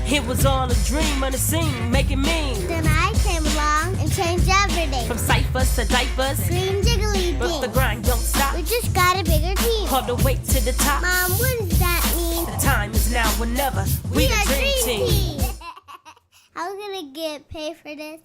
It was all a dream on the scene, making mean. Then I came along and changed everything. From ciphers to diapers, Green jiggly but the thing. grind don't stop. We just got a bigger team. All the way to the top. Mom, what does that mean? The time is now or never. We the dream team. How can I get paid for this?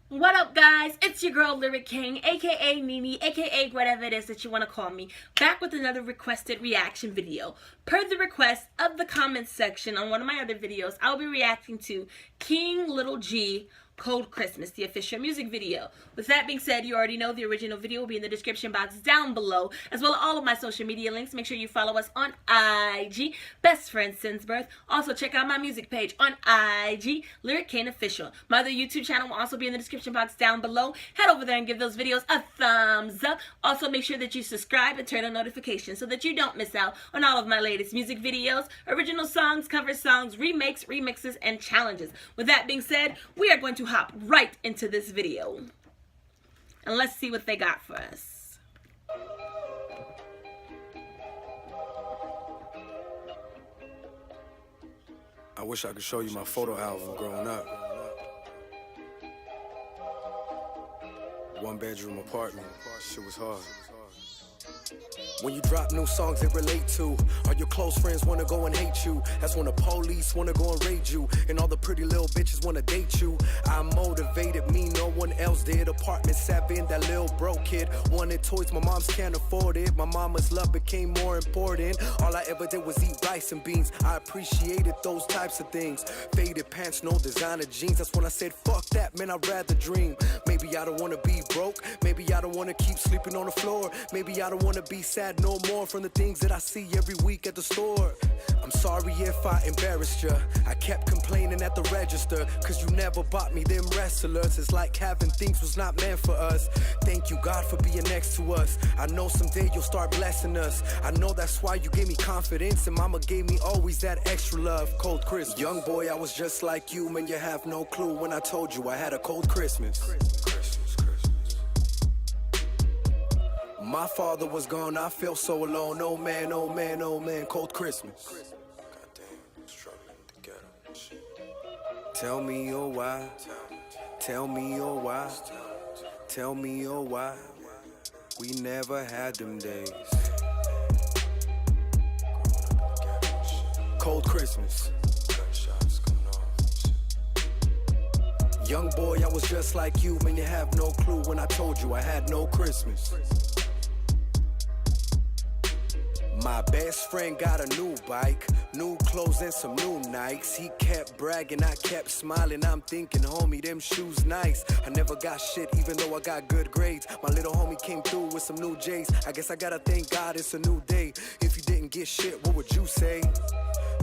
What up, guys? It's your girl Lyric King, aka Mimi, aka whatever it is that you want to call me, back with another requested reaction video. Per the request of the comments section on one of my other videos, I'll be reacting to King Little G Cold Christmas, the official music video. With that being said, you already know the original video will be in the description box down below, as well as all of my social media links. Make sure you follow us on IG, Best Friend Since Birth. Also, check out my music page on IG, Lyric Kane Official. My other YouTube channel will also be in the description box down below. Head over there and give those videos a thumbs up. Also, make sure that you subscribe and turn on notifications so that you don't miss out on all of my latest music videos, original songs, cover songs, remakes, remixes, and challenges. With that being said, we are going to hop right into this video. And let's see what they got for us. I wish I could show you my photo album growing up. One bedroom apartment, shit was hard. When you drop new songs they relate to, all your close friends wanna go and hate you. That's when the police wanna go and raid you, and all the pretty little bitches wanna date you. I'm motivated, me no one else did. Apartment 7, that little broke kid wanted toys, my mom's can't afford it. My mama's love became more important. All I ever did was eat rice and beans. I appreciated those types of things. Faded pants, no designer jeans. That's when I said fuck that, man, I'd rather dream. Maybe I don't wanna be broke, maybe I don't wanna keep sleeping on the floor, maybe I don't wanna be sad no more from the things that I see every week at the store. I'm sorry if I embarrassed ya. I kept complaining at the register, cause you never bought me them wrestlers. It's like having things was not meant for us. Thank you God for being next to us. I know someday you'll start blessing us. I know that's why you gave me confidence, and mama gave me always that extra love. Cold Christmas. Young boy, I was just like you, man, you have no clue when I told you I had a cold Christmas. My father was gone, I felt so alone. Oh man, oh man, oh man, cold Christmas. Goddamn, struggling to get up. Tell me oh why, tell me oh why, tell me oh why. We never had them days. Cold Christmas. Young boy, I was just like you, man, you have no clue when I told you I had no Christmas. My best friend got a new bike, new clothes and some new Nikes. He kept bragging, I kept smiling. I'm thinking, homie, them shoes nice. I never got shit even though I got good grades. My little homie came through with some new J's. I guess I gotta thank God it's a new day. If you didn't get shit, what would you say?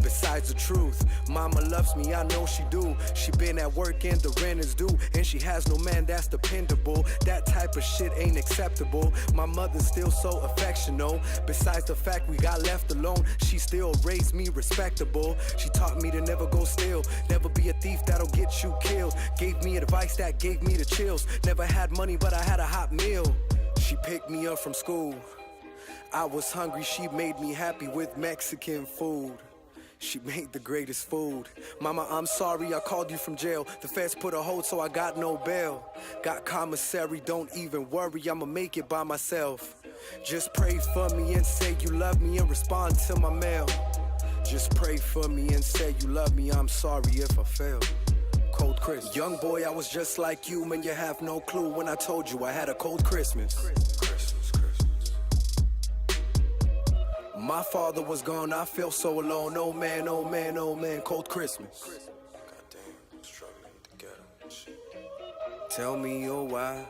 Besides the truth, mama loves me, I know she do. She been at work and the rent is due, and she has no man that's dependable. That type of shit ain't acceptable. My mother's still so affectionate. Besides the fact we got left alone, she still raised me respectable. She taught me to never go steal, never be a thief that'll get you killed. Gave me advice that gave me the chills. Never had money but I had a hot meal. She picked me up from school. I was hungry, she made me happy with Mexican food. She made the greatest food. Mama, I'm sorry I called you from jail. The feds put a hold so I got no bail. Got commissary, don't even worry, I'ma make it by myself. Just pray for me and say you love me and respond to my mail. Just pray for me and say you love me, I'm sorry if I fail. Cold Christmas. Young boy, I was just like you, man, you have no clue when I told you I had a cold Christmas. My father was gone, I felt so alone. Oh man, oh man, oh man, cold Christmas. Goddamn, struggling to get up. Tell me oh why,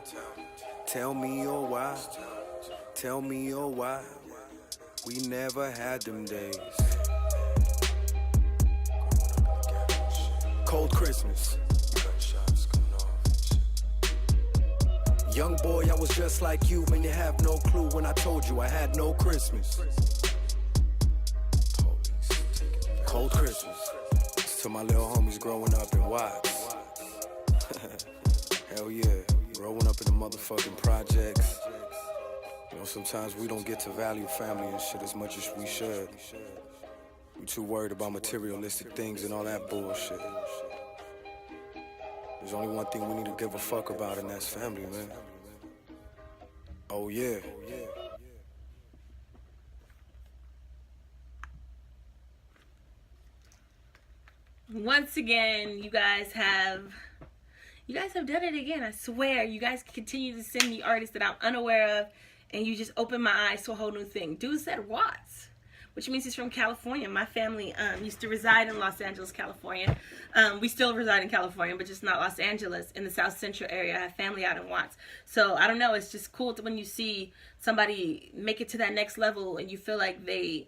tell me oh why, tell me oh why. We never had them days. Cold Christmas. Young boy, I was just like you, man, you have no clue when I told you I had no Christmas. Cold Christmas. To my little homies growing up in Watts. Hell yeah, growing up in the motherfucking projects. You know, sometimes we don't get to value family and shit as much as we should. We too worried about materialistic things and all that bullshit. There's only one thing we need to give a fuck about, and that's family, man. Oh yeah. Once again, you guys have done it again. I swear, you guys continue to send me artists that I'm unaware of, and you just open my eyes to a whole new thing. Dude said Watts, which means he's from California. My family used to reside in Los Angeles, California. We still reside in California, but just not Los Angeles, in the South Central area. I have family out in Watts. So, I don't know, it's just cool when you see somebody make it to that next level and you feel like they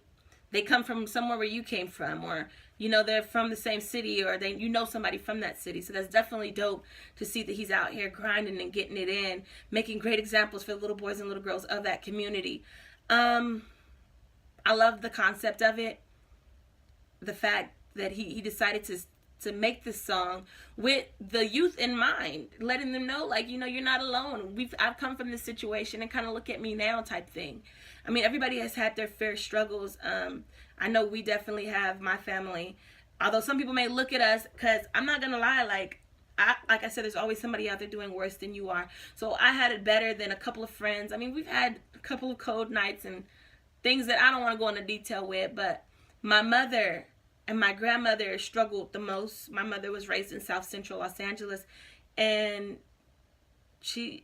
come from somewhere where you came from, or you know, they're from the same city, or you know somebody from that city. So that's definitely dope to see that he's out here grinding and getting it in, making great examples for the little boys and little girls of that community. I love the concept of it. The fact that he decided to make this song with the youth in mind, letting them know, like, you know, you're not alone. I've come from this situation and kind of look at me now type thing. I mean, everybody has had their fair struggles. I know we definitely have, my family. Although some people may look at us, because I'm not going to lie, like I said, there's always somebody out there doing worse than you are. So I had it better than a couple of friends. I mean, we've had a couple of cold nights and things that I don't want to go into detail with, but my mother and my grandmother struggled the most. My mother was raised in South Central Los Angeles, and she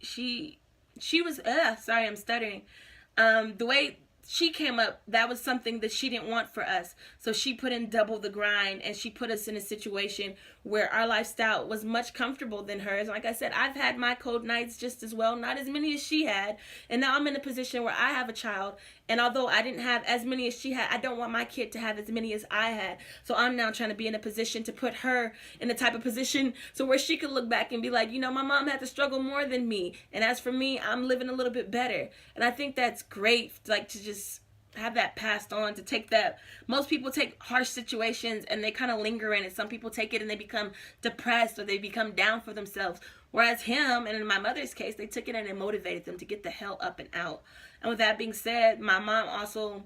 was, sorry, I'm stuttering. The way she came up, that was something that she didn't want for us. So she put in double the grind, and she put us in a situation where our lifestyle was much comfortable than hers. Like I said, I've had my cold nights just as well, not as many as she had. And now I'm in a position where I have a child, and although I didn't have as many as she had, I don't want my kid to have as many as I had. So I'm now trying to be in a position to put her in the type of position so where she could look back and be like, you know, my mom had to struggle more than me. And as for me, I'm living a little bit better. And I think that's great, like, to just have that passed on, to take that. Most people take harsh situations and they kind of linger in it. Some people take it and they become depressed, or they become down for themselves. Whereas him, and in my mother's case, they took it and it motivated them to get the hell up and out. And with that being said, my mom also,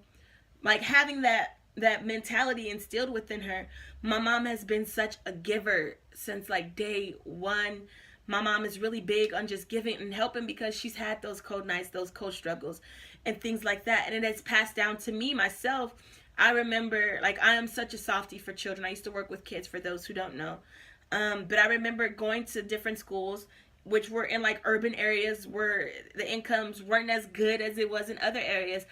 like, having that mentality instilled within her. My mom has been such a giver since like day one. My mom is really big on just giving and helping, because she's had those cold nights, those cold struggles and things like that. And it has passed down to me myself. I remember, like, I am such a softie for children. I used to work with kids, for those who don't know. But I remember going to different schools, which were in like urban areas where the incomes weren't as good as it was in other areas.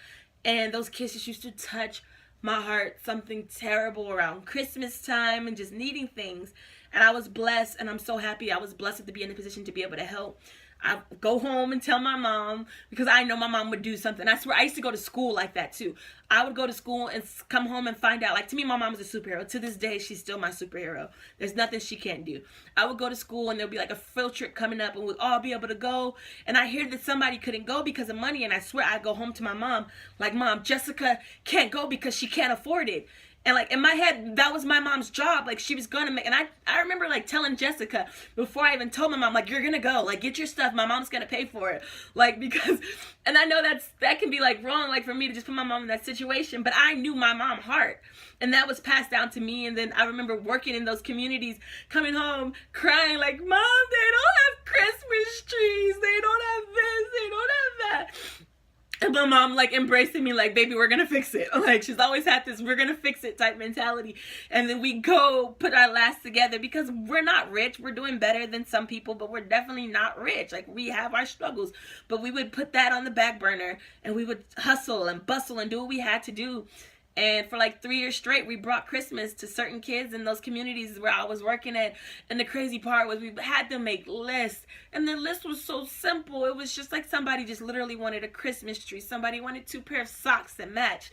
And those kids just used to touch my heart, something terrible around Christmas time and just needing things. And I was blessed, and I'm so happy I was blessed to be in a position to be able to help. I go home and tell my mom, because I know my mom would do something. I swear, I used to go to school like that too. I would go to school and come home and find out. Like, to me, my mom's a superhero. To this day, she's still my superhero. There's nothing she can't do. I would go to school, and there'll be like a field trip coming up, and we'd all be able to go. And I hear that somebody couldn't go because of money, and I swear I'd go home to my mom, like, Mom, Jessica can't go because she can't afford it. And like, in my head, that was my mom's job. Like, she was gonna make, and I remember like telling Jessica before I even told my mom, like, you're gonna go, like, get your stuff, my mom's gonna pay for it. Like, because, and I know that can be like wrong, like, for me to just put my mom in that situation, but I knew my mom's heart, and that was passed down to me. And then I remember working in those communities, coming home crying like, Mom, they don't have Christmas trees, they don't have this, they don't have that. And my mom, like, embracing me, like, baby, we're gonna fix it. Like, she's always had this, we're gonna fix it type mentality. And then we go put our last together, because we're not rich. We're doing better than some people, but we're definitely not rich. Like, we have our struggles. But we would put that on the back burner, and we would hustle and bustle and do what we had to do. And for like 3 years straight, we brought Christmas to certain kids in those communities where I was working at. And the crazy part was, we had to make lists. And the list was so simple. It was just like somebody just literally wanted a Christmas tree. Somebody wanted 2 pairs of socks that match.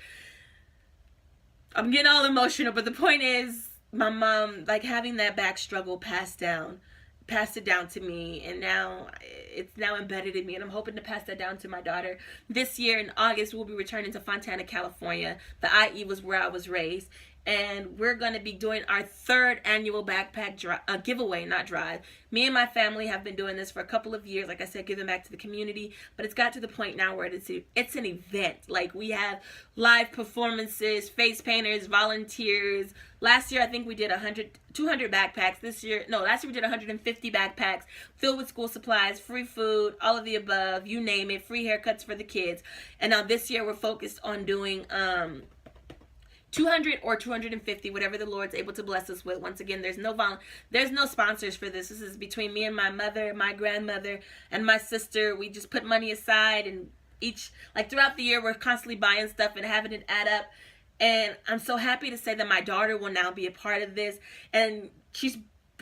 I'm getting all emotional, but the point is, my mom, like, having that back struggle passed it down to me, and now it's now embedded in me, and I'm hoping to pass that down to my daughter. This year in August, we'll be returning to Fontana, California. The IE was where I was raised, and we're going to be doing our 3rd annual backpack giveaway, not drive. Me and my family have been doing this for a couple of years, like I said, giving back to the community, but it's got to the point now where it's an event. Like, we have live performances, face painters, volunteers. Last year I think we did 200 backpacks. Last year we did 150 backpacks filled with school supplies, free food, all of the above, you name it, free haircuts for the kids. And now this year we're focused on doing 200 or 250, whatever the Lord's able to bless us with. Once again, there's no sponsors for this. This is between me and my mother, my grandmother, and my sister. We just put money aside, and throughout the year we're constantly buying stuff and having it add up. And I'm so happy to say that my daughter will now be a part of this. And she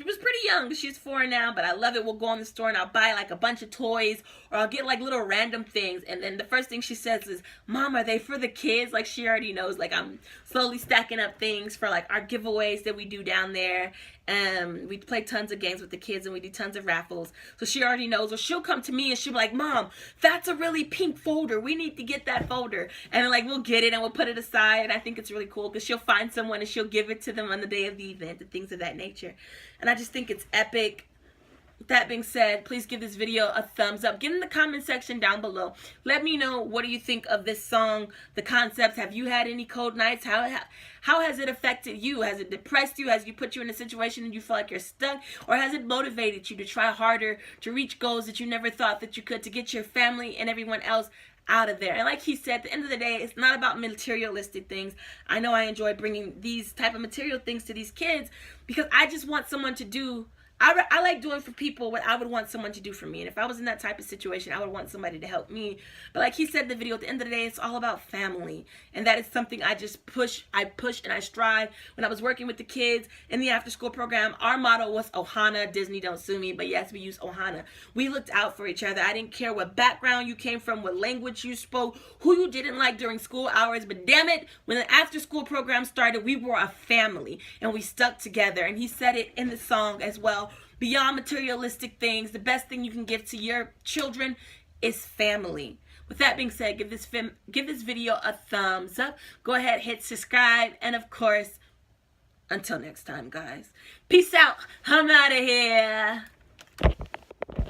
was pretty young. She's 4 now, but I love it. We'll go in the store and I'll buy like a bunch of toys, or I'll get like little random things. And then the first thing she says is, "Mom, are they for the kids?" Like, she already knows. Like, I'm slowly stacking up things for like our giveaways that we do down there. We play tons of games with the kids, and we do tons of raffles. So she already knows. Or she'll come to me and she'll be like, "Mom, that's a really pink folder. We need to get that folder." And like, we'll get it and we'll put it aside. And I think it's really cool because she'll find someone and she'll give it to them on the day of the event and things of that nature. And I just think it's epic. With that being said, please give this video a thumbs up. Get in the comment section down below. Let me know, what do you think of this song, the concepts? Have you had any cold nights? How has it affected you? Has it depressed you? Has you put you in a situation and you feel like you're stuck? Or has it motivated you to try harder, to reach goals that you never thought that you could, to get your family and everyone else out of there? And like he said, at the end of the day, it's not about materialistic things. I know I enjoy bringing these type of material things to these kids because I just want someone to do. I like doing for people what I would want someone to do for me. And if I was in that type of situation, I would want somebody to help me. But like he said in the video, at the end of the day, it's all about family. And that is something I just push and I strive. When I was working with the kids in the after school program, our motto was Ohana, Disney don't sue me. But yes, we use Ohana. We looked out for each other. I didn't care what background you came from, what language you spoke, who you didn't like during school hours. But damn it, when the after school program started, we were a family and we stuck together. And he said it in the song as well. Beyond materialistic things, the best thing you can give to your children is family. With that being said, give this video a thumbs up. Go ahead, hit subscribe, and of course, until next time, guys. Peace out. I'm out of here.